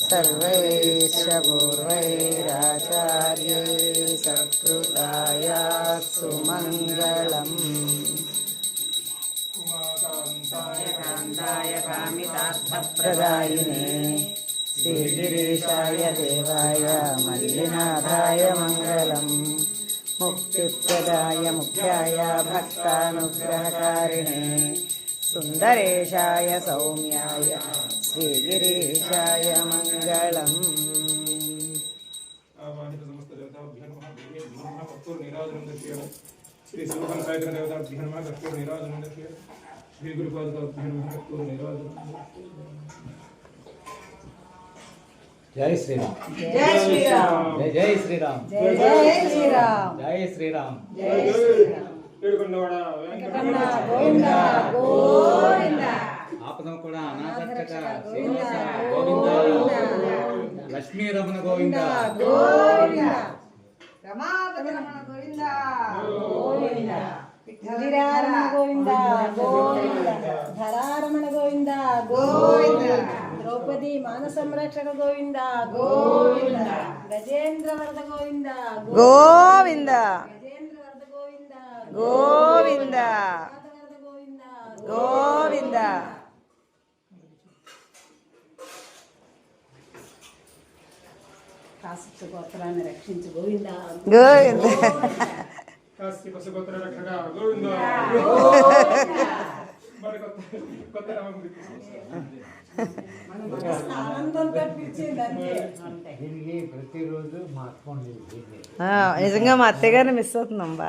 सर्वैश्च पूर्वैराचार्यैः सत्कृतायास्तु मङ्गलम्। कान्ताय कामितार्थप्रदायिने श्रीगिरीशाय देवाय मल्लिनाथाय मङ्गलम्। मुक्तिप्रदाय मुख्याय भक्तानुग्रहकारिणे सुन्दरेशाय सौम्याय श्रीगिरीशाय मङ्गलम्। श्री शिवगण सागर देवताभ्यो नमः कर्पूर नीराजनं दर्शय। श्री गुरुपादकाभ्यो नमः कर्पूर नीराजनं। जय श्री राम। जय श्री राम। जय श्री राम। जय श्री राम। जय श्री राम। जय श्री राम। ఏడుకొండవాడ వెంకటరమణ గోవింద గోవింద ఆపదం కూడా అనాథరక్షక శ్రీనివాస గోవింద లక్ష్మీ రమణ గోవింద గోవింద రమాపతి రమణ గోవింద గోవింద గిరిరారమణ గోవింద గోవింద ధరారమణ గోవింద గోవింద ద్రౌపది మాన సంరక్షక గోవింద గోవింద గజేంద్ర వరద గోవింద గోవింద గజేంద్ర వరద గోవింద గోవింద గోవింద కాశీ గోత్రాన్ని రక్షించు గోవింద గోవింద కాశీ పశుగోత్ర రక్షక గోవింద మరి కొత్త నామం దీనికి ప్రతిరోజు మా అక్క నిజంగా మా అత్తయ్య గారిని మిస్ అవుతున్నాం బాగా.